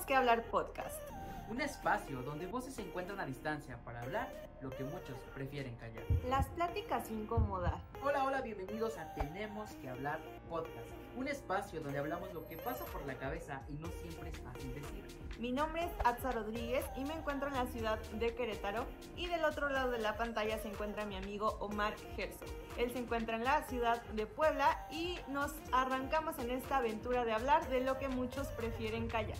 que hablar podcast. Un espacio donde voces se encuentran a distancia para hablar lo que muchos prefieren callar. Las pláticas incómodas. Hola, bienvenidos a Tenemos que hablar podcast. Un espacio donde hablamos lo que pasa por la cabeza y no siempre es fácil decir. Mi nombre es Atza Rodríguez y me encuentro en la ciudad de Querétaro. Y del otro lado de la pantalla se encuentra mi amigo Omar Herzog. Él se encuentra en la ciudad de Puebla y nos arrancamos en esta aventura de hablar de lo que muchos prefieren callar.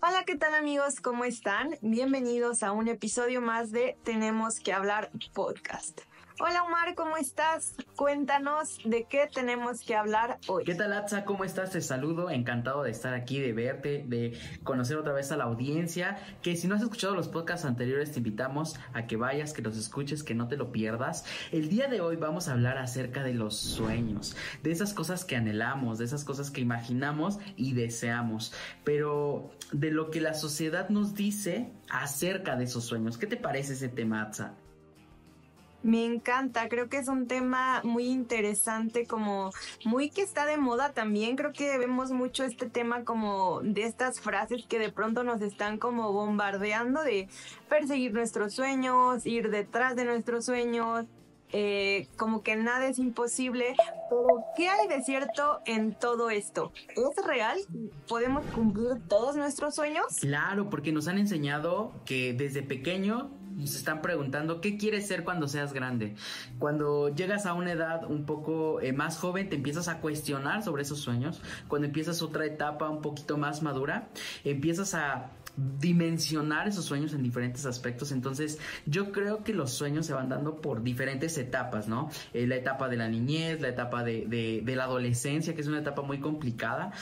Hola, ¿qué tal amigos? ¿Cómo están? Bienvenidos a un episodio más de Tenemos que hablar podcast. Hola Omar, ¿cómo estás? Cuéntanos de qué tenemos que hablar hoy. ¿Qué tal, Atza? ¿Cómo estás? Te saludo, encantado de estar aquí, de verte, de conocer otra vez a la audiencia, que si no has escuchado los podcasts anteriores te invitamos a que vayas, que los escuches, que no te lo pierdas. El día de hoy vamos a hablar acerca de los sueños, de esas cosas que anhelamos, de esas cosas que imaginamos y deseamos, pero de lo que la sociedad nos dice acerca de esos sueños. ¿Qué te parece ese tema, Atza? Me encanta, creo que es un tema muy interesante, como muy que está de moda también. Creo que vemos mucho este tema como de estas frases que de pronto nos están como bombardeando de perseguir nuestros sueños, ir detrás de nuestros sueños, como que nada es imposible. Pero ¿qué hay de cierto en todo esto? ¿Es real? ¿Podemos cumplir todos nuestros sueños? Claro, porque nos han enseñado que desde pequeño se están preguntando qué quieres ser cuando seas grande. Cuando llegas a una edad un poco más joven, te empiezas a cuestionar sobre esos sueños. Cuando empiezas otra etapa un poquito más madura, empiezas a dimensionar esos sueños en diferentes aspectos. Entonces yo creo que los sueños se van dando por diferentes etapas, ¿no? La etapa de la niñez, la etapa de la adolescencia, que es una etapa muy complicada.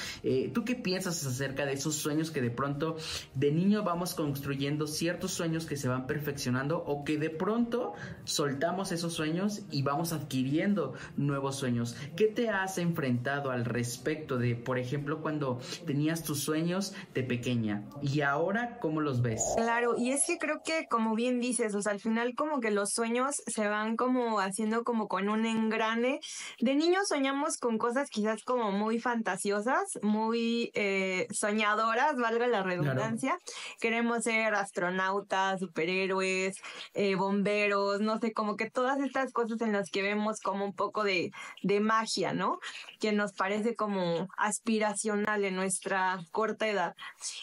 ¿Tú qué piensas acerca de esos sueños que de pronto de niño vamos construyendo ciertos sueños que se van perfeccionando, o que de pronto soltamos esos sueños y vamos adquiriendo nuevos sueños? ¿Qué te has enfrentado al respecto de, por ejemplo, cuando tenías tus sueños de pequeña y ahora cómo los ves? Claro, y es que creo que, como bien dices, o sea, al final como que los sueños se van como haciendo como con un engrane. De niños soñamos con cosas quizás como muy fantasiosas, muy soñadoras, valga la redundancia. Claro. Queremos ser astronautas, superhéroes, bomberos, no sé, como que todas estas cosas en las que vemos como un poco de magia, ¿no? Que nos parece como aspiracional en nuestra corta edad.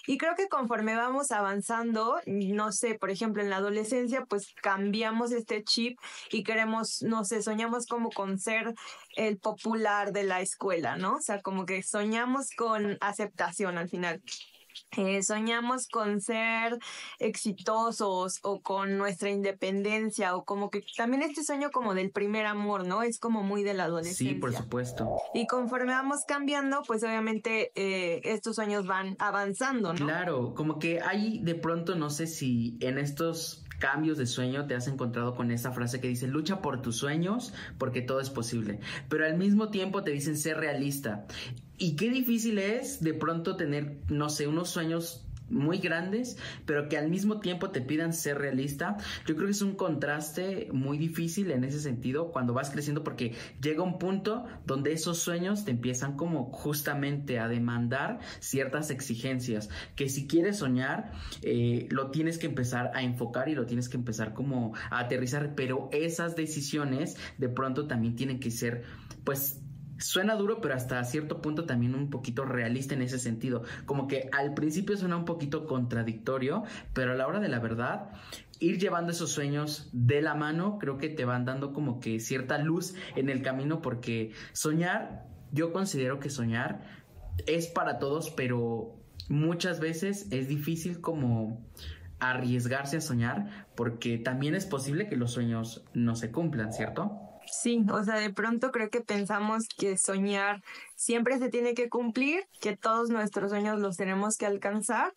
Y creo que conforme vamos avanzando, no sé, por ejemplo, en la adolescencia, pues cambiamos este chip y queremos, no sé, soñamos como con ser el popular de la escuela, ¿no? O sea, como que soñamos con aceptación al final. Soñamos con ser exitosos o con nuestra independencia, o como que también este sueño como del primer amor, ¿no? Es como muy de la adolescencia. Sí, por supuesto. Y conforme vamos cambiando, pues obviamente estos sueños van avanzando, ¿no? Claro, como que hay de pronto, no sé si en estos cambios de sueño te has encontrado con esa frase que dice: lucha por tus sueños porque todo es posible, pero al mismo tiempo te dicen ser realista. Y qué difícil es de pronto tener, no sé, unos sueños muy grandes, pero que al mismo tiempo te pidan ser realista. Yo creo que es un contraste muy difícil en ese sentido cuando vas creciendo, porque llega un punto donde esos sueños te empiezan como justamente a demandar ciertas exigencias, que si quieres soñar lo tienes que empezar a enfocar y lo tienes que empezar como a aterrizar, pero esas decisiones de pronto también tienen que ser, pues, suena duro, pero hasta cierto punto también un poquito realista en ese sentido. Como que al principio suena un poquito contradictorio, pero a la hora de la verdad, ir llevando esos sueños de la mano, creo que te van dando como que cierta luz en el camino, porque soñar, yo considero que soñar es para todos, pero muchas veces es difícil como arriesgarse a soñar, porque también es posible que los sueños no se cumplan, ¿cierto? Sí, o sea, de pronto creo que pensamos que soñar siempre se tiene que cumplir, que todos nuestros sueños los tenemos que alcanzar,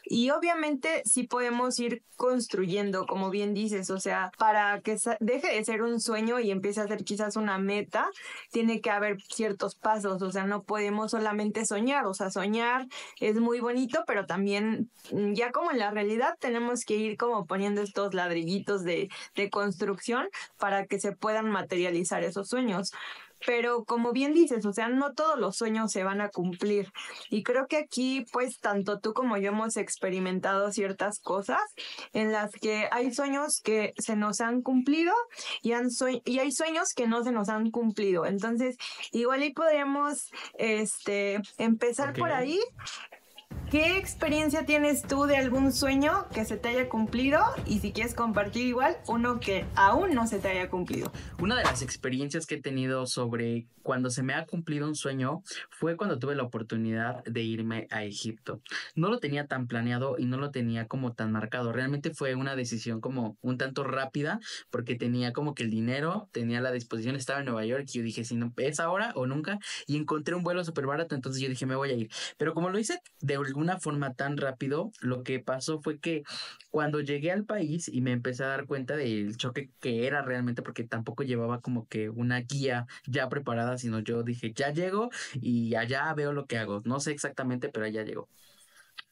y obviamente sí podemos ir construyendo, como bien dices, o sea, para que deje de ser un sueño y empiece a ser quizás una meta, tiene que haber ciertos pasos, o sea, no podemos solamente soñar, o sea, soñar es muy bonito, pero también ya como en la realidad tenemos que ir como poniendo estos ladrillitos de construcción para que se puedan materializar esos sueños. pero como bien dices, o sea, no todos los sueños se van a cumplir. Y creo que aquí, pues, tanto tú como yo hemos experimentado ciertas cosas en las que hay sueños que se nos han cumplido y hay sueños que no se nos han cumplido. Entonces, igual y podríamos empezar Ok. por ahí. ¿Qué experiencia tienes tú de algún sueño que se te haya cumplido? Y si quieres compartir igual, uno que aún no se te haya cumplido. Una de las experiencias que he tenido sobre cuando se me ha cumplido un sueño fue cuando tuve la oportunidad de irme a Egipto. No lo tenía tan planeado y no lo tenía como tan marcado. Realmente fue una decisión como un tanto rápida porque tenía como que el dinero, tenía la disposición, estaba en Nueva York y yo dije, si no es ahora o nunca, y encontré un vuelo súper barato, entonces yo dije, me voy a ir. Pero como lo hice de alguna forma tan rápido, lo que pasó fue que cuando llegué al país y me empecé a dar cuenta del choque que era realmente, porque tampoco llevaba como que una guía ya preparada, sino yo dije, ya llego y allá veo lo que hago. No sé exactamente, pero allá llego.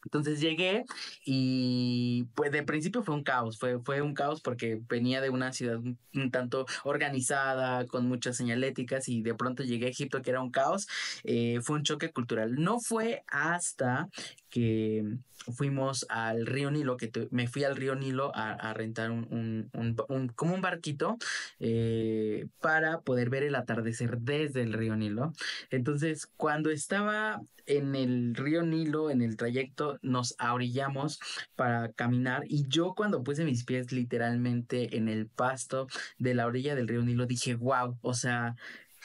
Entonces llegué y pues de principio fue un caos, fue un caos porque venía de una ciudad un tanto organizada, con muchas señaléticas y de pronto llegué a Egipto que era un caos. Fue un choque cultural. No fue hasta que fuimos al río Nilo, me fui al río Nilo a rentar como un barquito para poder ver el atardecer desde el río Nilo. Entonces, cuando estaba en el río Nilo, en el trayecto, nos ahorillamos para caminar y yo cuando puse mis pies literalmente en el pasto de la orilla del río Nilo dije, wow, o sea,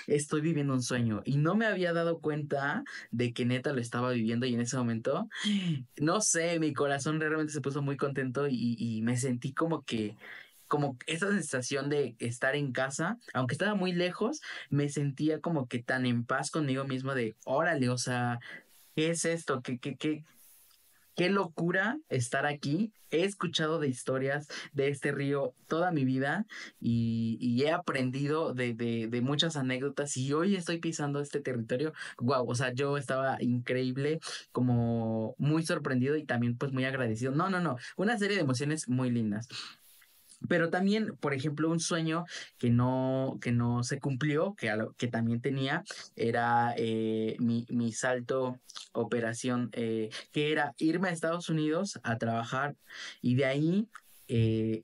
estoy viviendo un sueño y no me había dado cuenta de que neta lo estaba viviendo y en ese momento, no sé, mi corazón realmente se puso muy contento y me sentí como esa sensación de estar en casa, aunque estaba muy lejos, me sentía como que tan en paz conmigo mismo de, órale, o sea, ¿qué es esto? Qué locura estar aquí. He escuchado de historias de este río toda mi vida y he aprendido de muchas anécdotas y hoy estoy pisando este territorio. Wow, o sea, yo estaba increíble, como muy sorprendido y también pues muy agradecido. No, no, no, una serie de emociones muy lindas. Pero también, por ejemplo, un sueño que no se cumplió, que también tenía, era mi salto operación, que era irme a Estados Unidos a trabajar y de ahí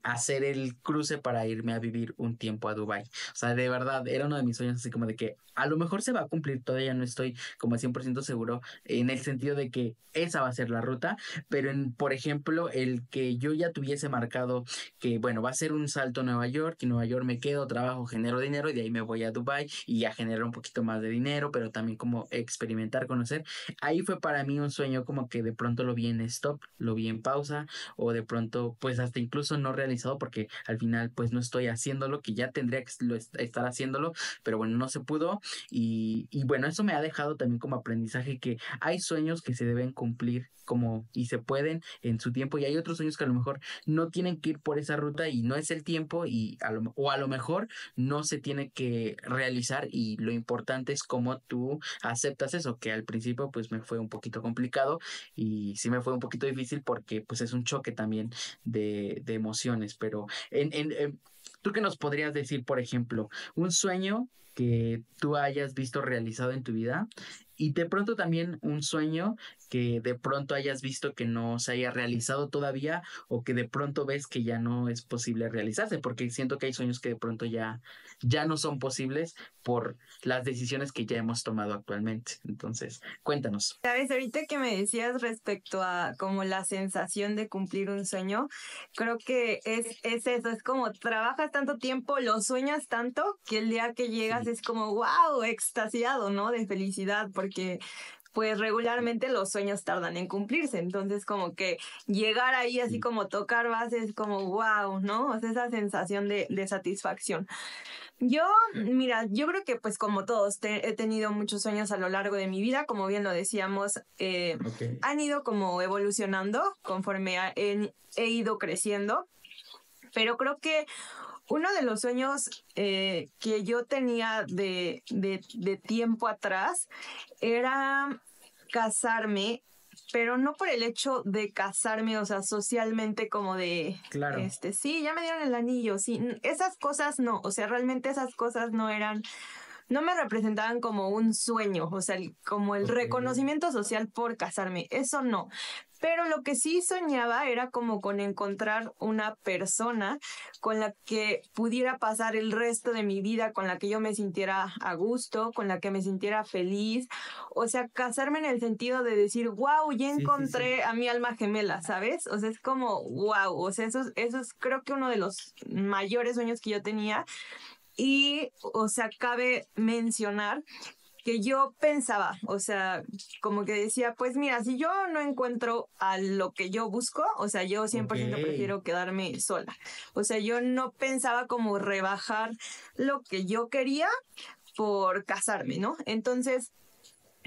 hacer el cruce para irme a vivir un tiempo a Dubái. O sea, de verdad, era uno de mis sueños así como de que a lo mejor se va a cumplir, todavía no estoy como 100% seguro en el sentido de que esa va a ser la ruta, pero por ejemplo, el que yo ya tuviese marcado que bueno, va a ser un salto a Nueva York y en Nueva York me quedo, trabajo, genero dinero y de ahí me voy a Dubai y ya genero un poquito más de dinero, pero también como experimentar, conocer. Ahí fue para mí un sueño como que de pronto lo vi en stop, lo vi en pausa o de pronto pues hasta incluso no realizado porque al final pues no estoy haciéndolo, que ya tendría que estar haciéndolo, pero bueno, no se pudo y bueno, eso me ha dejado también como aprendizaje que hay sueños que se deben cumplir como y se pueden en su tiempo y hay otros sueños que a lo mejor no tienen que ir por esa ruta y no es el tiempo o a lo mejor no se tiene que realizar y lo importante es cómo tú aceptas eso, que al principio pues me fue un poquito complicado y sí me fue un poquito difícil porque pues es un choque también de emociones, pero ¿tú qué nos podrías decir, por ejemplo, un sueño que tú hayas visto realizado en tu vida y de pronto también un sueño que de pronto hayas visto que no se haya realizado todavía o que de pronto ves que ya no es posible realizarse, porque siento que hay sueños que de pronto ya no son posibles por las decisiones que ya hemos tomado actualmente? Entonces, cuéntanos. Sabes, ahorita que me decías respecto a como la sensación de cumplir un sueño, creo que es eso, es como trabajas tanto tiempo, lo sueñas tanto, que el día que llegas Sí. es como, wow, extasiado, ¿no? De felicidad, porque pues regularmente los sueños tardan en cumplirse, entonces como que llegar ahí así Sí. como tocar base es como, wow, ¿no? O sea, esa sensación de satisfacción. Yo, mira, yo creo que pues como todos he tenido muchos sueños a lo largo de mi vida, como bien lo decíamos, Ok. han ido como evolucionando conforme he ido creciendo, pero creo que uno de los sueños que yo tenía de tiempo atrás era casarme, pero no por el hecho de casarme, o sea, socialmente como de, Claro. sí, ya me dieron el anillo, sí, esas cosas no, o sea, realmente esas cosas no eran no me representaban como un sueño, o sea, como el Ok. reconocimiento social por casarme, eso no. Pero lo que sí soñaba era como con encontrar una persona con la que pudiera pasar el resto de mi vida, con la que yo me sintiera a gusto, con la que me sintiera feliz. O sea, casarme en el sentido de decir, wow, ya Sí, sí, sí. encontré a mi alma gemela, ¿sabes? O sea, es como, wow, o sea, eso es creo que uno de los mayores sueños que yo tenía. Y, o sea, cabe mencionar que yo pensaba, o sea, como que decía, pues mira, si yo no encuentro a lo que yo busco, o sea, yo Ok. 100% prefiero quedarme sola. O sea, yo no pensaba como rebajar lo que yo quería por casarme, ¿no? Entonces,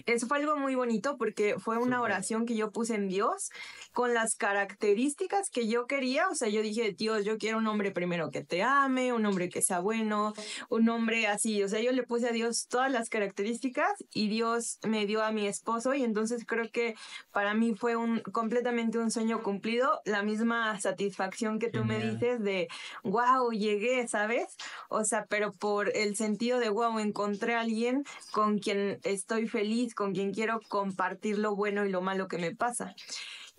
eso fue algo muy bonito porque fue una Súper. oración que yo puse en Dios con las características que yo quería. O sea, yo dije, Dios, yo quiero un hombre primero que te ame, un hombre que sea bueno, un hombre así. O sea, yo le puse a Dios todas las características y Dios me dio a mi esposo y entonces creo que para mí fue completamente un sueño cumplido. La misma satisfacción que tú me Genial. dices de, wow, llegué, ¿sabes? O sea, pero por el sentido de, wow, encontré a alguien con quien estoy feliz, con quien quiero compartir lo bueno y lo malo que me pasa.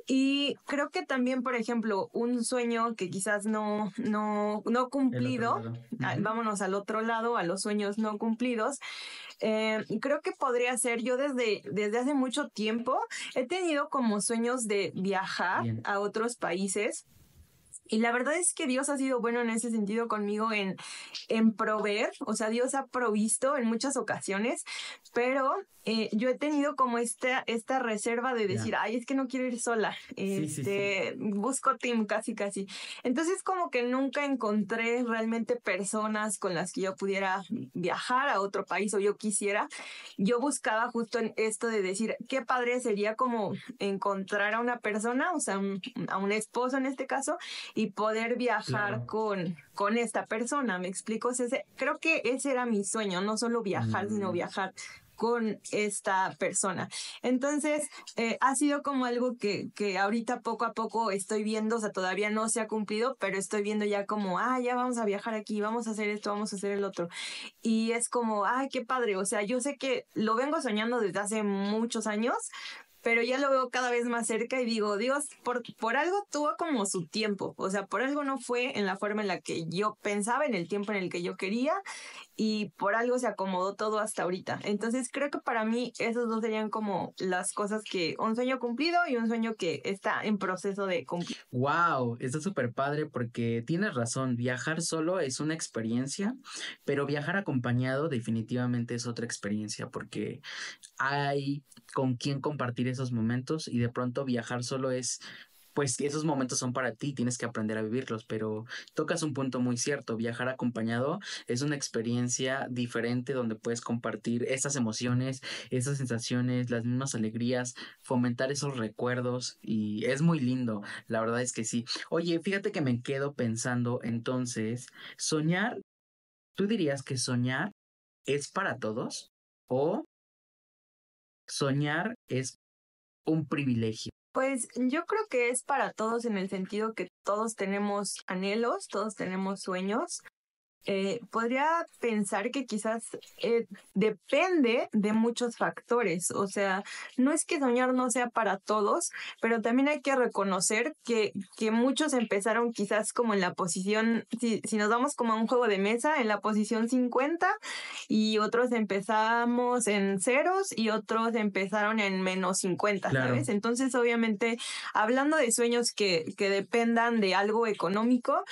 Y creo que también, por ejemplo, un sueño que quizás no El otro cumplido, lado. Ujú. vámonos al otro lado, a los sueños no cumplidos, creo que podría ser, yo desde hace mucho tiempo he tenido como sueños de viajar Bien. a otros países. Y la verdad es que Dios ha sido bueno en ese sentido conmigo en proveer, o sea, Dios ha provisto en muchas ocasiones, pero yo he tenido como esta reserva de decir, Ya. ay, es que no quiero ir sola, Sí, sí, sí. busco team casi casi. Entonces como que nunca encontré realmente personas con las que yo pudiera viajar a otro país o yo quisiera. Yo buscaba justo en esto de decir, qué padre sería como encontrar a una persona, o sea, a un esposo en este caso y poder viajar Claro. con esta persona, ¿me explico? O sea, creo que ese era mi sueño, no solo viajar, sino Mm. viajar con esta persona. Entonces, ha sido como algo que ahorita poco a poco estoy viendo, o sea, todavía no se ha cumplido, pero estoy viendo ya como, ya vamos a viajar aquí, vamos a hacer esto, vamos a hacer el otro. Y es como, ay, qué padre, o sea, yo sé que lo vengo soñando desde hace muchos años, pero ya lo veo cada vez más cerca y digo, Dios, por algo tuvo como su tiempo, o sea, por algo no fue en la forma en la que yo pensaba, en el tiempo en el que yo quería, y por algo se acomodó todo hasta ahorita. Entonces creo que para mí esos dos serían como las cosas que, un sueño cumplido y un sueño que está en proceso de cumplir. Wow, está súper padre porque tienes razón, viajar solo es una experiencia, pero viajar acompañado definitivamente es otra experiencia porque hay con quién compartir esos momentos y de pronto viajar solo es, pues esos momentos son para ti, tienes que aprender a vivirlos, pero tocas un punto muy cierto, viajar acompañado es una experiencia diferente donde puedes compartir esas emociones, esas sensaciones, las mismas alegrías, fomentar esos recuerdos y es muy lindo, la verdad es que sí. Oye, fíjate que me quedo pensando entonces, soñar, ¿tú dirías que soñar es para todos? ¿O soñar es un privilegio? Pues yo creo que es para todos en el sentido que todos tenemos anhelos, todos tenemos sueños. Podría pensar que quizás depende de muchos factores, o sea, no es que soñar no sea para todos, pero también hay que reconocer que muchos empezaron quizás como en la posición, si nos vamos como a un juego de mesa, en la posición 50 y otros empezamos en ceros y otros empezaron en -50, Claro. ¿sabes? Entonces, obviamente, hablando de sueños que dependan de algo económico,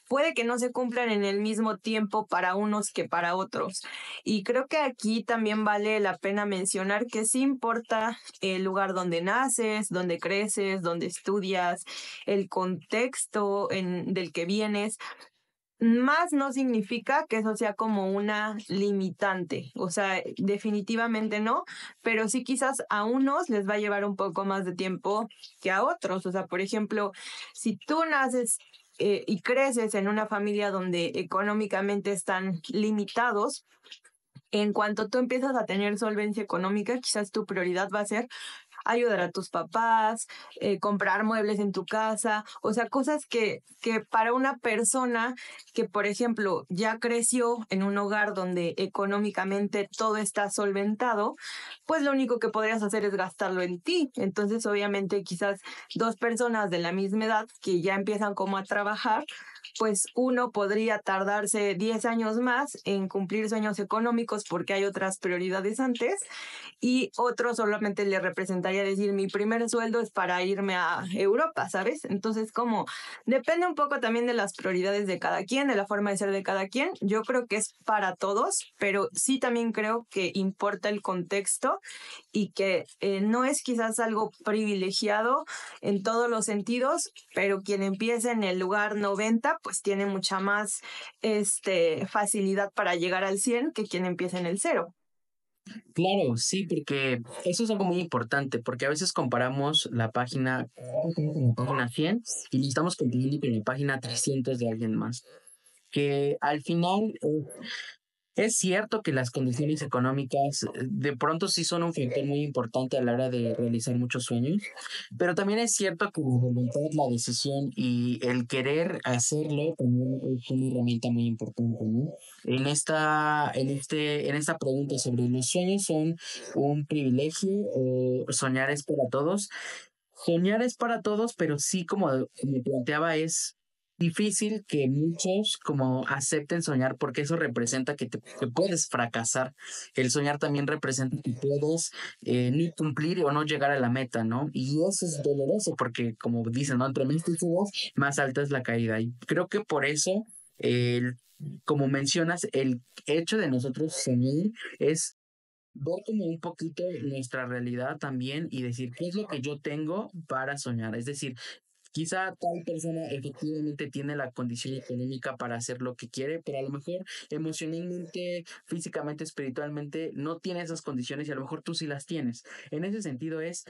puede que no se cumplan en el mismo tiempo para unos que para otros. Y creo que aquí también vale la pena mencionar que sí importa el lugar donde naces, donde creces, donde estudias, el contexto del que vienes. Más no significa que eso sea como una limitante, o sea, definitivamente no, pero sí quizás a unos les va a llevar un poco más de tiempo que a otros, o sea, por ejemplo, si tú naces y creces en una familia donde económicamente están limitados, en cuanto tú empiezas a tener solvencia económica, quizás tu prioridad va a ser ayudar a tus papás, comprar muebles en tu casa, o sea, cosas que para una persona que, por ejemplo, ya creció en un hogar donde económicamente todo está solventado, pues lo único que podrías hacer es gastarlo en ti. Entonces, obviamente, quizás dos personas de la misma edad que ya empiezan como a trabajar, pues uno podría tardarse 10 años más en cumplir sueños económicos porque hay otras prioridades antes, y otro solamente le representaría decir, mi primer sueldo es para irme a Europa, ¿sabes? Entonces, como depende un poco también de las prioridades de cada quien, de la forma de ser de cada quien. Yo creo que es para todos, pero sí también creo que importa el contexto y que no es quizás algo privilegiado en todos los sentidos, pero quien empieza en el lugar 90, pues tiene mucha más facilidad para llegar al 100 que quien empieza en el cero. Claro, sí, porque eso es algo muy importante, porque a veces comparamos la página, con la página 100 y lo estamos comparando con la página 300 de alguien más, que al final es cierto que las condiciones económicas de pronto sí son un factor muy importante a la hora de realizar muchos sueños, pero también es cierto que la voluntad, la decisión y el querer hacerlo también es una herramienta muy importante, ¿no? En esta pregunta sobre los sueños son un privilegio o soñar es para todos. Soñar es para todos, pero sí, como me planteaba, es difícil que muchos como acepten soñar porque eso representa que puedes fracasar. El soñar también representa que puedes no cumplir o no llegar a la meta, ¿no? Y eso es doloroso porque, como dicen, ¿no? Entre más te subas, más alta es la caída. Y creo que por eso, el, como mencionas, el hecho de nosotros soñar es ver como un poquito nuestra realidad también y decir qué es lo que yo tengo para soñar. Es decir, quizá tal persona efectivamente tiene la condición económica para hacer lo que quiere, pero a lo mejor emocionalmente, físicamente, espiritualmente no tiene esas condiciones y a lo mejor tú sí las tienes. En ese sentido es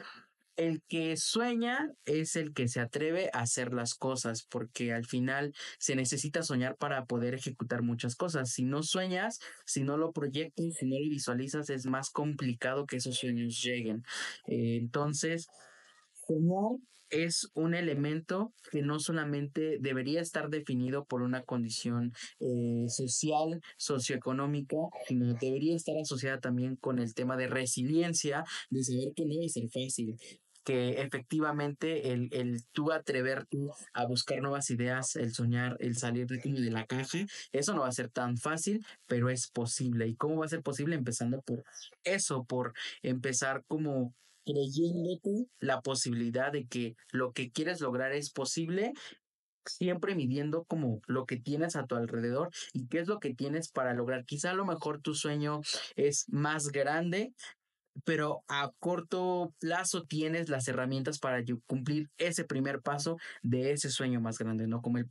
el que sueña es el que se atreve a hacer las cosas, porque al final se necesita soñar para poder ejecutar muchas cosas. Si no sueñas, si no lo proyectas, si no lo visualizas, es más complicado que esos sueños lleguen. Entonces, soñar es un elemento que no solamente debería estar definido por una condición social, socioeconómica, sino debería estar asociada también con el tema de resiliencia, de saber que no va a ser fácil, que efectivamente el tú atreverte a buscar nuevas ideas, el soñar, el salir de, como de la caja, eso no va a ser tan fácil, pero es posible. ¿Y cómo va a ser posible? Empezando por eso, por empezar como creyéndote la posibilidad de que lo que quieres lograr es posible, siempre midiendo como lo que tienes a tu alrededor y qué es lo que tienes para lograr. Quizá a lo mejor tu sueño es más grande, pero a corto plazo tienes las herramientas para cumplir ese primer paso de ese sueño más grande, ¿no? Como el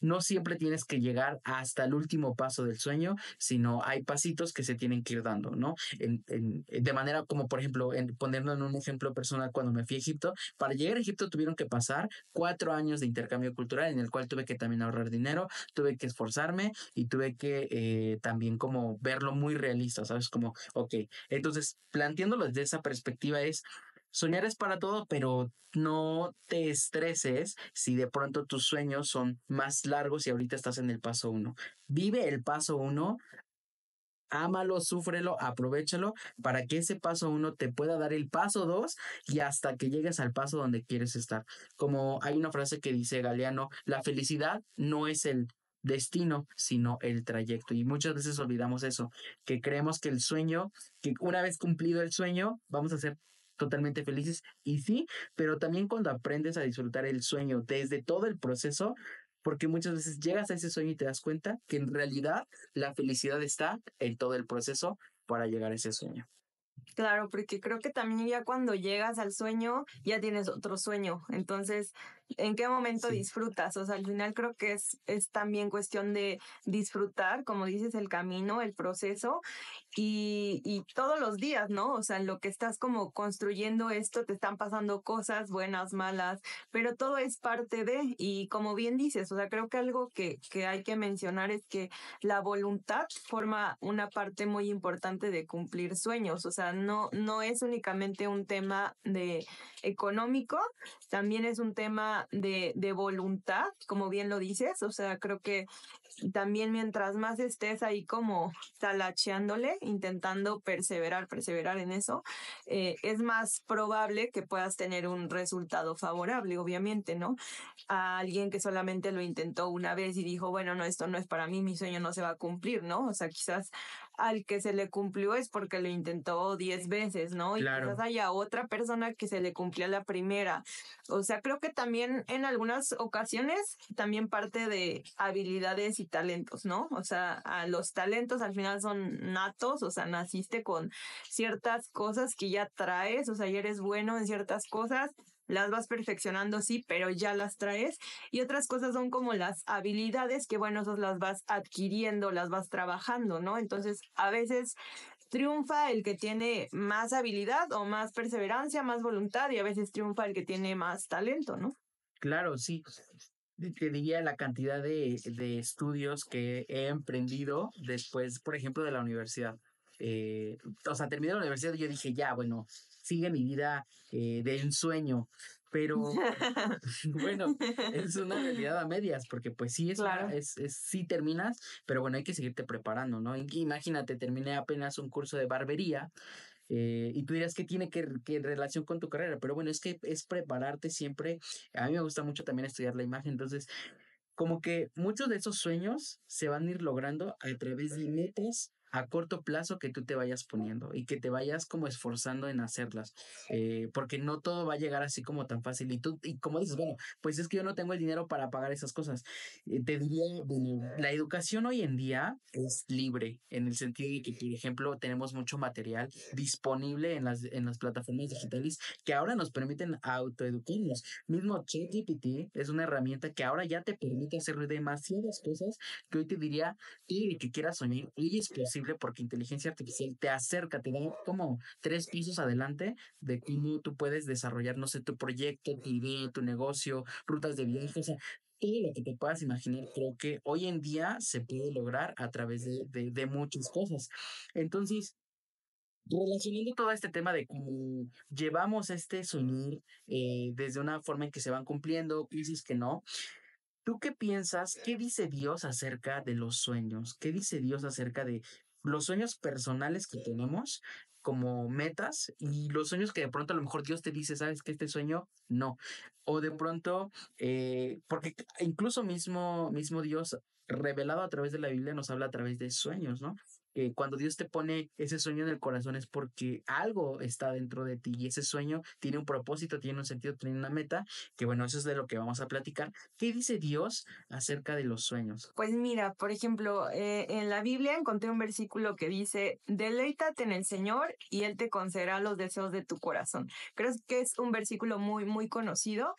no siempre tienes que llegar hasta el último paso del sueño, sino hay pasitos que se tienen que ir dando, ¿no? De manera como, por ejemplo, ponerlo en un ejemplo personal, cuando me fui a Egipto, para llegar a Egipto tuvieron que pasar 4 años de intercambio cultural en el cual tuve que también ahorrar dinero, tuve que esforzarme y tuve que también como verlo muy realista, ¿sabes? Como, ok, entonces planteándolo desde esa perspectiva es soñar es para todo, pero no te estreses si de pronto tus sueños son más largos y ahorita estás en el paso uno. Vive el paso uno, ámalo, súfrelo, aprovéchalo para que ese paso uno te pueda dar el paso dos y hasta que llegues al paso donde quieres estar. Como hay una frase que dice Galeano, la felicidad no es el destino, sino el trayecto. Y muchas veces olvidamos eso, que creemos que el sueño, que una vez cumplido el sueño, vamos a ser totalmente felices. Y sí, pero también cuando aprendes a disfrutar el sueño desde todo el proceso, porque muchas veces llegas a ese sueño y te das cuenta que en realidad la felicidad está en todo el proceso para llegar a ese sueño. Claro, porque creo que también ya cuando llegas al sueño, ya tienes otro sueño. Entonces, ¿en qué momento Sí. disfrutas? O sea, al final creo que es también cuestión de disfrutar, como dices, el camino, el proceso y todos los días, ¿no? O sea, en lo que estás como construyendo esto, te están pasando cosas buenas, malas, pero todo es parte de, y como bien dices, o sea, creo que algo que hay que mencionar es que la voluntad forma una parte muy importante de cumplir sueños. O sea, sea, no es únicamente un tema de económico, también es un tema de voluntad, como bien lo dices, o sea, creo que también mientras más estés ahí como talacheándole, intentando perseverar en eso, es más probable que puedas tener un resultado favorable, obviamente, ¿no? A alguien que solamente lo intentó una vez y dijo, bueno, no, esto no es para mí, mi sueño no se va a cumplir, ¿no? O sea, quizás al que se le cumplió es porque lo intentó 10 veces, ¿no? Y quizás Claro. haya otra persona que se le cumplió la primera. O sea, creo que también en algunas ocasiones también parte de habilidades y talentos, ¿no? O sea, a los talentos al final son natos, o sea, naciste con ciertas cosas que ya traes, o sea, ya eres bueno en ciertas cosas, las vas perfeccionando, sí, pero ya las traes. Y otras cosas son como las habilidades que, bueno, esas las vas adquiriendo, las vas trabajando, ¿no? Entonces, a veces triunfa el que tiene más habilidad o más perseverancia, más voluntad, y a veces triunfa el que tiene más talento, ¿no? Claro, sí. Te diría la cantidad de estudios que he emprendido después, por ejemplo, de la universidad. O sea, terminé la universidad y yo dije, ya, bueno, sigue mi vida de ensueño. Pero bueno, es una realidad a medias, porque pues sí Claro. sí terminas, pero bueno, hay que seguirte preparando, ¿no? Imagínate, terminé apenas un curso de barbería y tú dirás que tiene que en relación con tu carrera, pero bueno, es que es prepararte siempre. A mí me gusta mucho también estudiar la imagen, entonces como que muchos de esos sueños se van a ir logrando a través de metas a corto plazo que tú te vayas poniendo y que te vayas como esforzando en hacerlas, porque no todo va a llegar así como tan fácil y tú, y como dices, bueno, pues es que yo no tengo el dinero para pagar esas cosas. Te diría, bueno, la educación hoy en día es libre en el sentido de que, por ejemplo, tenemos mucho material disponible en las plataformas digitales que ahora nos permiten autoeducarnos. Mismo ChatGPT es una herramienta que ahora ya te permite hacer demasiadas cosas que hoy te diría, y que quieras soñar, hoy es posible porque inteligencia artificial te acerca, te da como 3 pisos adelante de cómo tú puedes desarrollar, no sé, tu proyecto, tu idea, tu negocio, rutas de viaje, o sea, todo lo que te puedas imaginar, creo que hoy en día se puede lograr a través de muchas cosas. Entonces, relacionando todo este tema de cómo llevamos este soñar desde una forma en que se van cumpliendo, crisis que no, ¿tú qué piensas? ¿Qué dice Dios acerca de los sueños? ¿Qué dice Dios acerca de los sueños personales que tenemos como metas y los sueños que de pronto a lo mejor Dios te dice, sabes que este sueño no? O de pronto, porque incluso mismo Dios revelado a través de la Biblia nos habla a través de sueños, ¿no? Cuando Dios te pone ese sueño en el corazón es porque algo está dentro de ti y ese sueño tiene un propósito, tiene un sentido, tiene una meta, que bueno, eso es de lo que vamos a platicar. ¿Qué dice Dios acerca de los sueños? Pues mira, por ejemplo, en la Biblia encontré un versículo que dice, deleítate en el Señor y Él te concederá los deseos de tu corazón. Creo que es un versículo muy conocido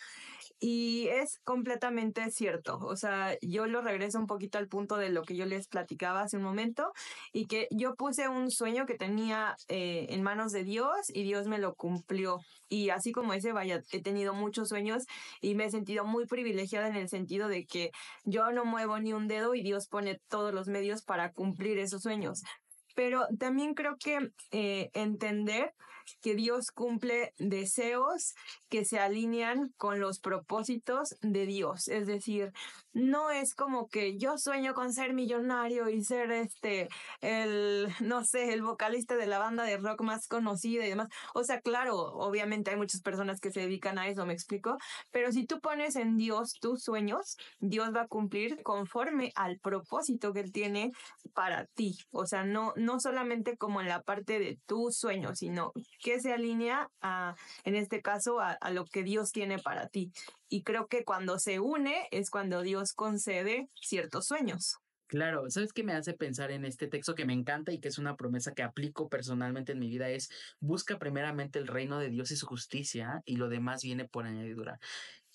y es completamente cierto. O sea, yo lo regreso un poquito al punto de lo que yo les platicaba hace un momento y que yo puse un sueño que tenía en manos de Dios y Dios me lo cumplió. Y así como ese, vaya, he tenido muchos sueños y me he sentido muy privilegiada en el sentido de que yo no muevo ni un dedo y Dios pone todos los medios para cumplir esos sueños. Pero también creo que entender que Dios cumple deseos que se alinean con los propósitos de Dios. Es decir, no es como que yo sueño con ser millonario y ser no sé, el vocalista de la banda de rock más conocida y demás. O sea, claro, obviamente hay muchas personas que se dedican a eso, ¿me explico? Pero si tú pones en Dios tus sueños, Dios va a cumplir conforme al propósito que Él tiene para ti. O sea, no solamente como en la parte de tu sueño, sino que se alinea en este caso, a lo que Dios tiene para ti. Y creo que cuando se une es cuando Dios concede ciertos sueños. Claro, ¿sabes qué me hace pensar en este texto que me encanta y que es una promesa que aplico personalmente en mi vida? Es busca primeramente el reino de Dios y su justicia y lo demás viene por añadidura.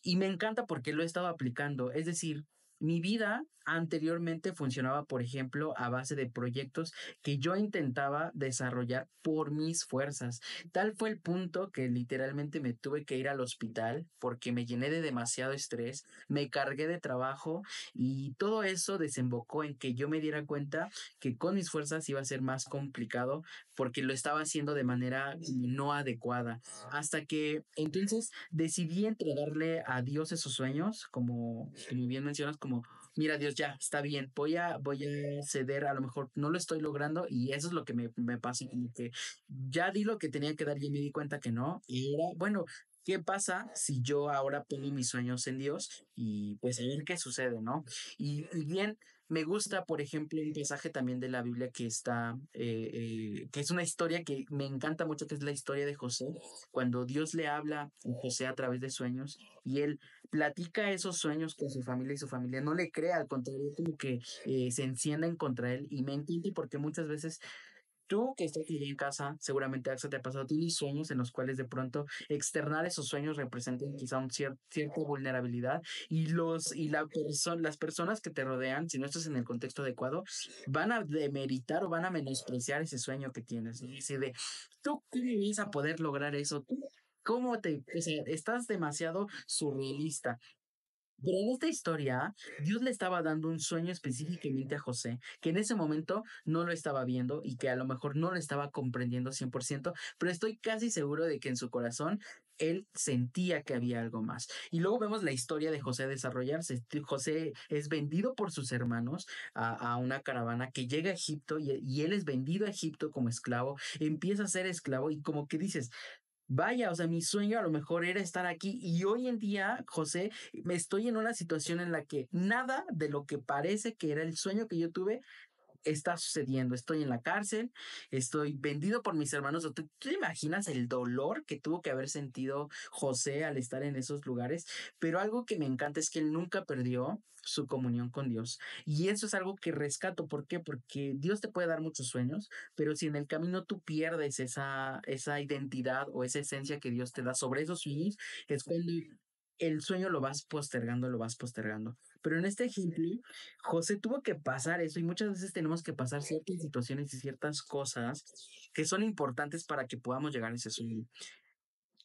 Y me encanta porque lo he estado aplicando. Es decir, mi vida anteriormente funcionaba, por ejemplo, a base de proyectos que yo intentaba desarrollar por mis fuerzas. Tal fue el punto que literalmente me tuve que ir al hospital porque me llené de demasiado estrés, me cargué de trabajo y todo eso desembocó en que yo me diera cuenta que con mis fuerzas iba a ser más complicado porque lo estaba haciendo de manera no adecuada. Hasta que entonces decidí entregarle a Dios esos sueños, como bien mencionas, como, mira Dios, ya, está bien, voy a ceder, a lo mejor no lo estoy logrando y eso es lo que me pasa, como que ya di lo que tenía que dar y me di cuenta que no. Y ahora, bueno, ¿qué pasa si yo ahora pongo mis sueños en Dios y pues a ver qué sucede, ¿no? Y bien, me gusta, por ejemplo, un pasaje también de la Biblia que está, que es una historia que me encanta mucho, que es la historia de José, cuando Dios le habla a José a través de sueños y él platica esos sueños con su familia y su familia no le cree, al contrario, como que se encienden contra él y me encanta porque muchas veces tú que estás aquí en casa, seguramente Axa te ha pasado, tienes sueños en los cuales de pronto externar esos sueños representan quizá cierta vulnerabilidad y las personas que te rodean, si no estás en el contexto adecuado, van a demeritar o van a menospreciar ese sueño que tienes. Y decir de, ¿tú cómo vas a poder lograr eso? ¿Tú o sea, estás demasiado surrealista? Pero en esta historia, Dios le estaba dando un sueño específicamente a José, que en ese momento no lo estaba viendo y que a lo mejor no lo estaba comprendiendo 100%, pero estoy casi seguro de que en su corazón él sentía que había algo más. Y luego vemos la historia de José desarrollarse. José es vendido por sus hermanos a una caravana que llega a Egipto y él es vendido a Egipto como esclavo, empieza a ser esclavo y como que dices, vaya, o sea, mi sueño a lo mejor era estar aquí y hoy en día, José, me estoy en una situación en la que nada de lo que parece que era el sueño que yo tuve está sucediendo. Estoy en la cárcel, estoy vendido por mis hermanos. ¿Tú te imaginas el dolor que tuvo que haber sentido José al estar en esos lugares? Pero algo que me encanta es que él nunca perdió su comunión con Dios. Y eso es algo que rescato. ¿Por qué? Porque Dios te puede dar muchos sueños, pero si en el camino tú pierdes esa identidad o esa esencia que Dios te da sobre esos sueños, es cuando el sueño lo vas postergando, lo vas postergando. Pero en este ejemplo, José tuvo que pasar eso y muchas veces tenemos que pasar ciertas situaciones y ciertas cosas que son importantes para que podamos llegar a ese sueño.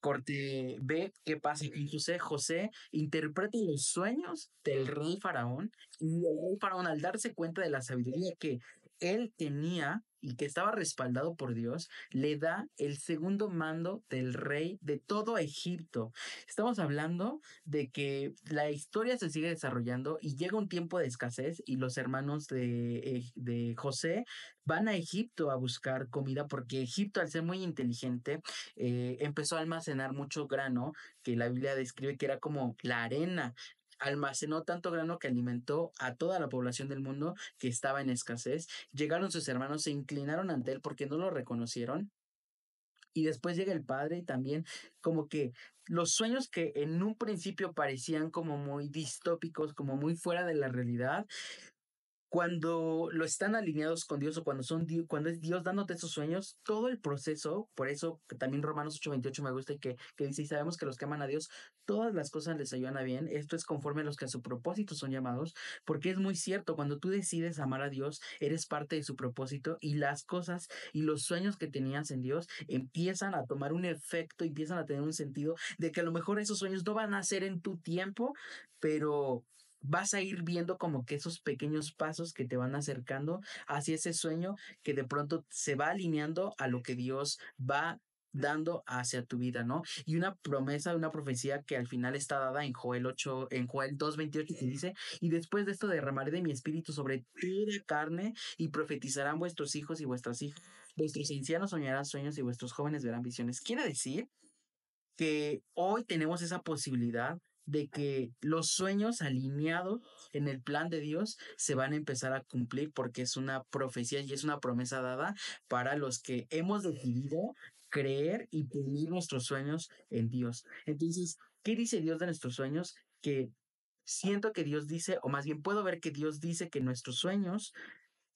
Corte B, ¿qué pasa con José? José interpreta los sueños del rey faraón y el rey faraón al darse cuenta de la sabiduría que él tenía y que estaba respaldado por Dios, le da el segundo mando del rey de todo Egipto. Estamos hablando de que la historia se sigue desarrollando y llega un tiempo de escasez y los hermanos de José van a Egipto a buscar comida porque Egipto, al ser muy inteligente, empezó a almacenar mucho grano que la Biblia describe que era como la arena. Almacenó tanto grano que alimentó a toda la población del mundo que estaba en escasez. Llegaron sus hermanos, se inclinaron ante él porque no lo reconocieron. Y después llega el padre y también como que los sueños que en un principio parecían como muy distópicos, como muy fuera de la realidad, cuando lo están alineados con Dios o cuando es Dios dándote esos sueños, todo el proceso, por eso que también Romanos 8:28 me gusta y que dice, y sabemos que los que aman a Dios, todas las cosas les ayudan a bien, esto es conforme a los que a su propósito son llamados, porque es muy cierto, cuando tú decides amar a Dios, eres parte de su propósito y las cosas y los sueños que tenías en Dios empiezan a tomar un efecto, empiezan a tener un sentido de que a lo mejor esos sueños no van a ser en tu tiempo, pero vas a ir viendo como que esos pequeños pasos que te van acercando hacia ese sueño que de pronto se va alineando a lo que Dios va dando hacia tu vida, ¿no? Y una promesa, una profecía que al final está dada en Joel 2:28 que dice, y después de esto derramaré de mi espíritu sobre toda carne y profetizarán vuestros hijos y vuestras hijas, vuestros ancianos soñarán sueños y vuestros jóvenes verán visiones. Quiere decir que hoy tenemos esa posibilidad de que los sueños alineados en el plan de Dios se van a empezar a cumplir porque es una profecía y es una promesa dada para los que hemos decidido creer y poner nuestros sueños en Dios. Entonces, ¿qué dice Dios de nuestros sueños? Que siento que Dios dice, o más bien puedo ver que Dios dice que nuestros sueños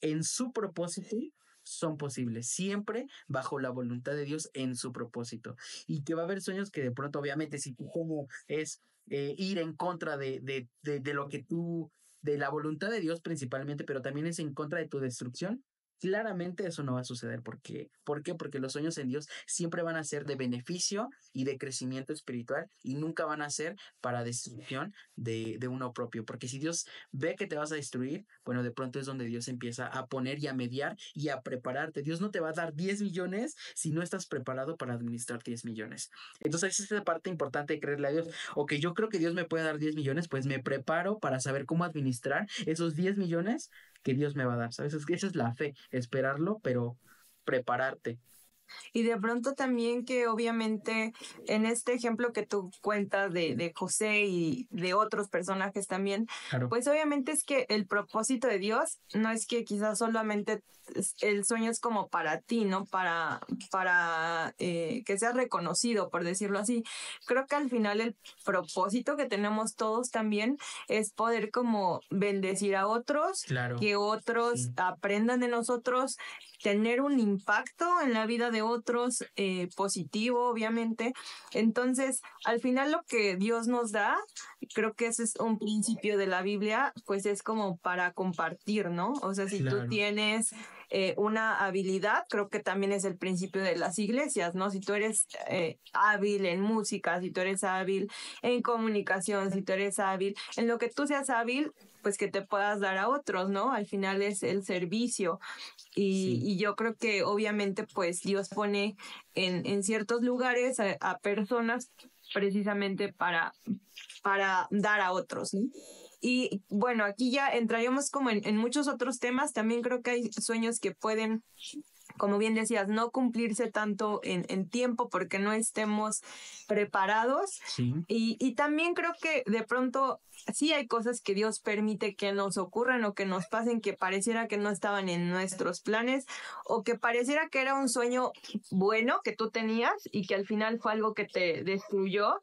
en su propósito son posibles, siempre bajo la voluntad de Dios en su propósito. Y que va a haber sueños que de pronto, obviamente, si tú como es ir en contra de lo que tú, de la voluntad de Dios principalmente, pero también es en contra de tu destrucción, Claramente eso no va a suceder. ¿Por qué? Porque los sueños en Dios siempre van a ser de beneficio y de crecimiento espiritual y nunca van a ser para destrucción de uno propio. Porque si Dios ve que te vas a destruir, bueno, de pronto es donde Dios empieza a poner y a mediar y a prepararte. Dios no te va a dar 10 millones si no estás preparado para administrar 10 millones. Entonces, esa es la parte importante de creerle a Dios. Ok, yo creo que Dios me puede dar 10 millones, pues me preparo para saber cómo administrar esos 10 millones que Dios me va a dar, ¿sabes? Es que esa es la fe, esperarlo, pero prepararte. Y de pronto también que obviamente en este ejemplo que tú cuentas de José y de otros personajes también, Claro, pues obviamente es que el propósito de Dios no es que quizás solamente el sueño es como para ti, ¿no? Para que seas reconocido, por decirlo así. Creo que al final el propósito que tenemos todos también es poder como bendecir a otros, claro, que otros sí, aprendan de nosotros, tener un impacto en la vida de otros positivo, obviamente. Entonces, al final lo que Dios nos da, creo que ese es un principio de la Biblia, pues es como para compartir, ¿no? O sea, si tú claro. tienes una habilidad, creo que también es el principio de las iglesias, ¿no? Si tú eres hábil en música, si tú eres hábil en comunicación, si tú eres hábil en lo que tú seas hábil, pues que te puedas dar a otros, ¿no? Al final es el servicio. Sí, Y yo creo que obviamente pues Dios pone en ciertos lugares a personas precisamente para dar a otros, ¿no? Y bueno, aquí ya entraríamos como en muchos otros temas. También creo que hay sueños que pueden, como bien decías, no cumplirse tanto en tiempo porque no estemos preparados. sí, Y también creo que de pronto sí hay cosas que Dios permite que nos ocurran o que nos pasen que pareciera que no estaban en nuestros planes o que pareciera que era un sueño bueno que tú tenías y que al final fue algo que te destruyó.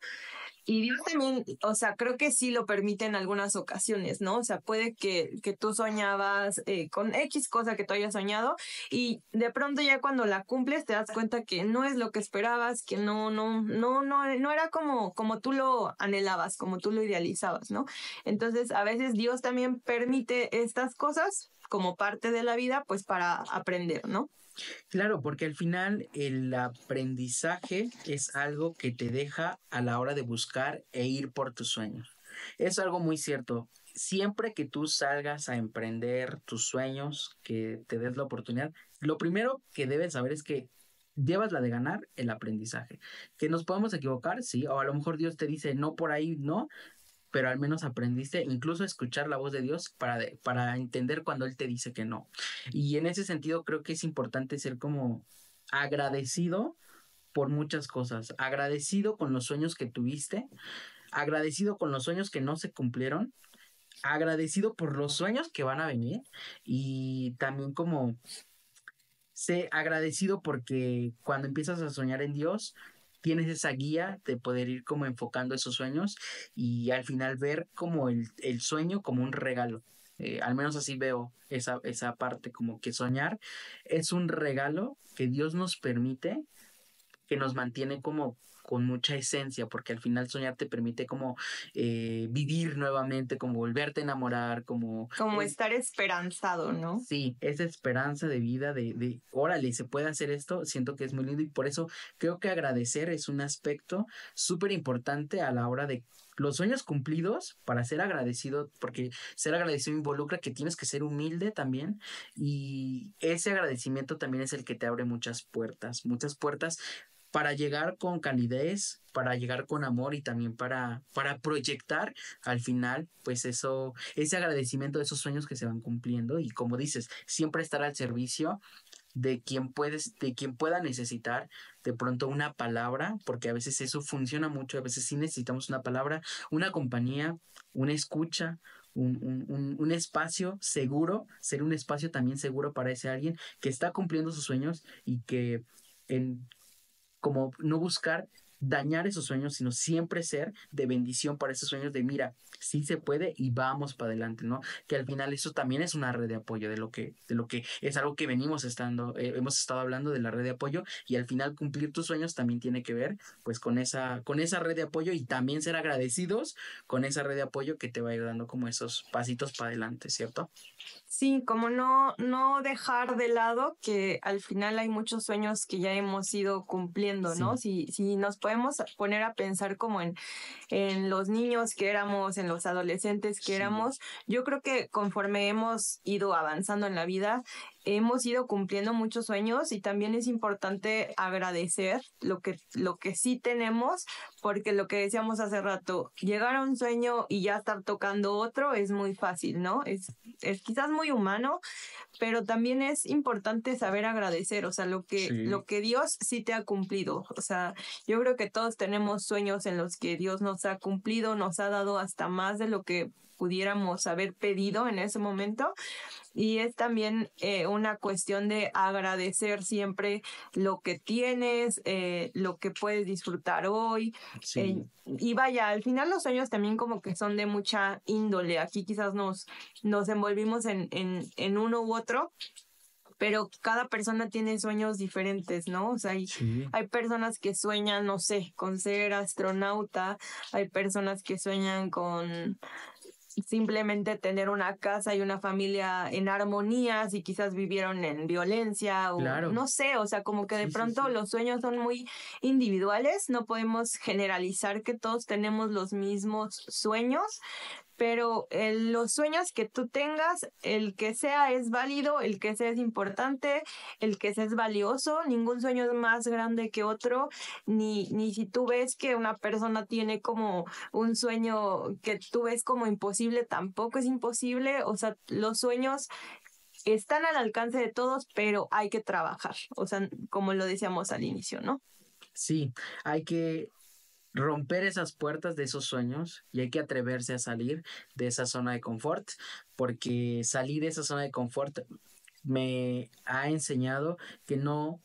Y Dios también, o sea, creo que sí lo permite en algunas ocasiones, ¿no? O sea, puede que tú soñabas con X cosa que tú hayas soñado y de pronto ya cuando la cumples te das cuenta que no es lo que esperabas, que no era como tú lo anhelabas, como tú lo idealizabas, ¿no? Entonces, a veces Dios también permite estas cosas como parte de la vida, pues para aprender, ¿no? claro, porque al final el aprendizaje es algo que te deja a la hora de buscar e ir por tus sueños. Es algo muy cierto. Siempre que tú salgas a emprender tus sueños, que te des la oportunidad, lo primero que debes saber es que llevas la de ganar el aprendizaje. Que nos podemos equivocar, sí, o a lo mejor Dios te dice no por ahí, no, pero al menos aprendiste incluso a escuchar la voz de Dios para entender cuando Él te dice que no. Y en ese sentido creo que es importante ser como agradecido por muchas cosas, agradecido con los sueños que tuviste, agradecido con los sueños que no se cumplieron, agradecido por los sueños que van a venir y también como sé agradecido porque cuando empiezas a soñar en Dios, tienes esa guía de poder ir como enfocando esos sueños y al final ver como el sueño como un regalo. Al menos así veo esa parte, como que soñar es un regalo que Dios nos permite, que nos mantiene como con mucha esencia, porque al final soñar te permite como vivir nuevamente, como volverte a enamorar, como Como estar esperanzado, ¿no? sí, esa esperanza de vida, órale, se puede hacer esto, siento que es muy lindo y por eso creo que agradecer es un aspecto súper importante a la hora de los sueños cumplidos para ser agradecido, porque ser agradecido involucra que tienes que ser humilde también y ese agradecimiento también es el que te abre muchas puertas para llegar con calidez, para llegar con amor y también para proyectar al final, pues eso, ese agradecimiento de esos sueños que se van cumpliendo y como dices, siempre estar al servicio de quien pueda necesitar de pronto una palabra, porque a veces eso funciona mucho, a veces sí necesitamos una palabra, una compañía, una escucha. Un espacio seguro, ser un espacio también seguro para ese alguien que está cumpliendo sus sueños y que en como no buscar dañar esos sueños, sino siempre ser de bendición para esos sueños de mira, sí se puede y vamos para adelante, ¿no? Que al final eso también es una red de apoyo de lo que es algo que hemos estado hablando de la red de apoyo y al final cumplir tus sueños también tiene que ver pues con esa red de apoyo y también ser agradecidos con esa red de apoyo que te va a ir dando como esos pasitos para adelante, ¿cierto? Sí, como no dejar de lado que al final hay muchos sueños que ya hemos ido cumpliendo, ¿no? Sí, Si nos podemos poner a pensar como en los niños que éramos, en los adolescentes que sí, éramos, yo creo que conforme hemos ido avanzando en la vida, hemos ido cumpliendo muchos sueños y también es importante agradecer lo que sí tenemos, porque lo que decíamos hace rato, llegar a un sueño y ya estar tocando otro es muy fácil, ¿no? Es quizás muy humano, pero también es importante saber agradecer, o sea, lo sí, que Dios sí te ha cumplido. O sea, yo creo que todos tenemos sueños en los que Dios nos ha cumplido, nos ha dado hasta más de lo que pudiéramos haber pedido en ese momento. Y es también una cuestión de agradecer siempre lo que tienes, lo que puedes disfrutar hoy. sí, Y vaya, al final los sueños también como que son de mucha índole. Aquí quizás nos envolvimos en uno u otro, pero cada persona tiene sueños diferentes, ¿no? O sea, sí, hay personas que sueñan, no sé, con ser astronauta, hay personas que sueñan con simplemente tener una casa y una familia en armonía, si quizás vivieron en violencia o claro, no sé, o sea, como que de sí, sí, pronto sí. los sueños son muy individuales, no podemos generalizar que todos tenemos los mismos sueños, pero los sueños que tú tengas, el que sea es válido, el que sea es importante, el que sea es valioso, ningún sueño es más grande que otro, ni si tú ves que una persona tiene como un sueño que tú ves como imposible, tampoco es imposible, o sea, los sueños están al alcance de todos, pero hay que trabajar, o sea, como lo decíamos al inicio, ¿no? Sí, hay que romper esas puertas de esos sueños y hay que atreverse a salir de esa zona de confort, porque salir de esa zona de confort me ha enseñado que no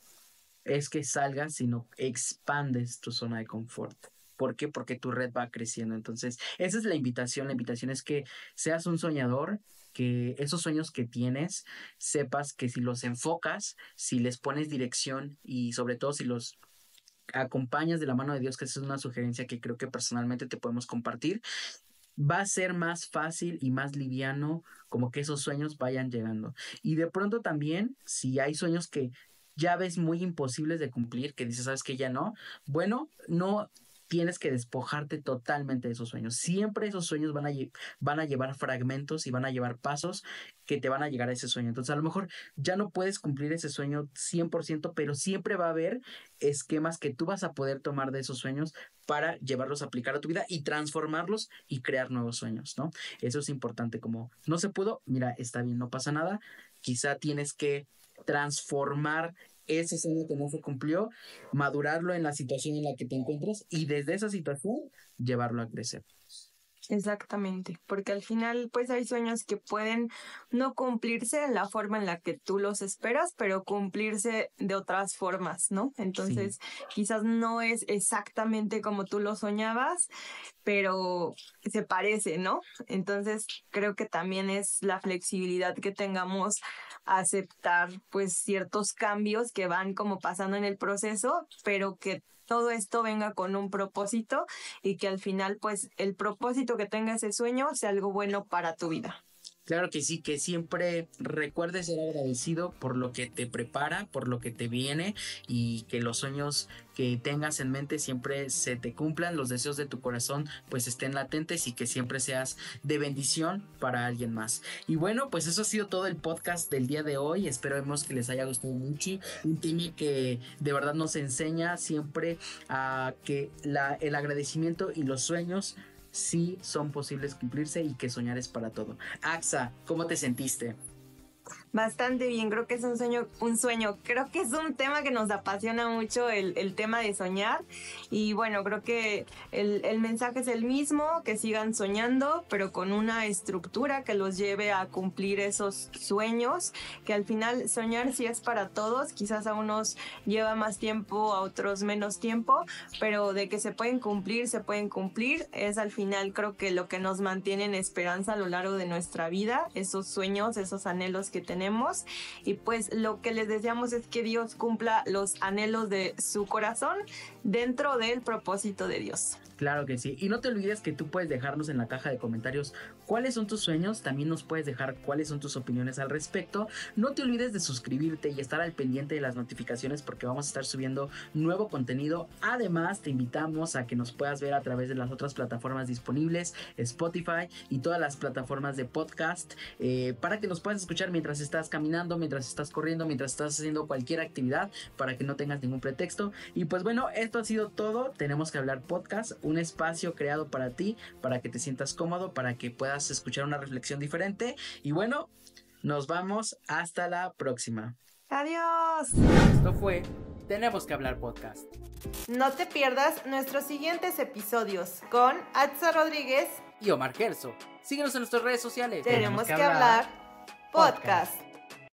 es que salgas, sino expandes tu zona de confort. ¿Por qué? Porque tu red va creciendo. Entonces, esa es la invitación. La invitación es que seas un soñador, que esos sueños que tienes, sepas que si los enfocas, si les pones dirección y sobre todo si los acompañas de la mano de Dios, que esa es una sugerencia que creo que personalmente te podemos compartir, va a ser más fácil y más liviano como que esos sueños vayan llegando. Y de pronto también, si hay sueños que ya ves muy imposibles de cumplir, que dices, sabes que ya no, bueno, no tienes que despojarte totalmente de esos sueños. Siempre esos sueños van a llevar fragmentos y van a llevar pasos que te van a llegar a ese sueño. Entonces, a lo mejor ya no puedes cumplir ese sueño 100%, pero siempre va a haber esquemas que tú vas a poder tomar de esos sueños para llevarlos a aplicar a tu vida y transformarlos y crear nuevos sueños, ¿no? Eso es importante, como no se pudo, mira, está bien, no pasa nada, quizá tienes que transformar ese sueño que no se cumplió, madurarlo en la situación en la que te encuentras y desde esa situación llevarlo a crecer. Exactamente, porque al final pues hay sueños que pueden no cumplirse en la forma en la que tú los esperas, pero cumplirse de otras formas, ¿no? Sí, Entonces quizás no es exactamente como tú lo soñabas, pero se parece, ¿no? Entonces creo que también es la flexibilidad que tengamos a aceptar pues ciertos cambios que van como pasando en el proceso, pero que todo esto venga con un propósito y que al final pues el propósito que tenga ese sueño sea algo bueno para tu vida. claro que sí, que siempre recuerdes ser agradecido por lo que te prepara, por lo que te viene y que los sueños que tengas en mente siempre se te cumplan, los deseos de tu corazón pues estén latentes y que siempre seas de bendición para alguien más. Y bueno, pues eso ha sido todo el podcast del día de hoy. Esperemos que les haya gustado mucho. Un tema que de verdad nos enseña siempre a que el agradecimiento y los sueños sí son posibles cumplirse y que soñar es para todo. Axa, ¿cómo te sentiste? Bastante bien, creo que es un sueño, creo que es un tema que nos apasiona mucho el tema de soñar y bueno, creo que el mensaje es el mismo, que sigan soñando, pero con una estructura que los lleve a cumplir esos sueños, que al final soñar sí es para todos, quizás a unos lleva más tiempo, a otros menos tiempo, pero de que se pueden cumplir, es al final creo que lo que nos mantiene en esperanza a lo largo de nuestra vida, esos sueños, esos anhelos que tenemos. Y pues lo que les deseamos es que Dios cumpla los anhelos de su corazón dentro del propósito de Dios. Claro que sí. Y no te olvides que tú puedes dejarnos en la caja de comentarios cuáles son tus sueños. También nos puedes dejar cuáles son tus opiniones al respecto. No te olvides de suscribirte y estar al pendiente de las notificaciones porque vamos a estar subiendo nuevo contenido. Además, te invitamos a que nos puedas ver a través de las otras plataformas disponibles, Spotify y todas las plataformas de podcast, para que nos puedas escuchar mientras estás caminando, mientras estás corriendo, mientras estás haciendo cualquier actividad, para que no tengas ningún pretexto. Y pues bueno, esto ha sido todo. Tenemos que hablar podcast, un espacio creado para ti, para que te sientas cómodo, para que puedas escuchar una reflexión diferente. Y bueno, nos vamos hasta la próxima. ¡Adiós! Esto fue Tenemos que hablar podcast. No te pierdas nuestros siguientes episodios con Atza Rodríguez y Omar Gerso. Síguenos en nuestras redes sociales. Tenemos que hablar podcast.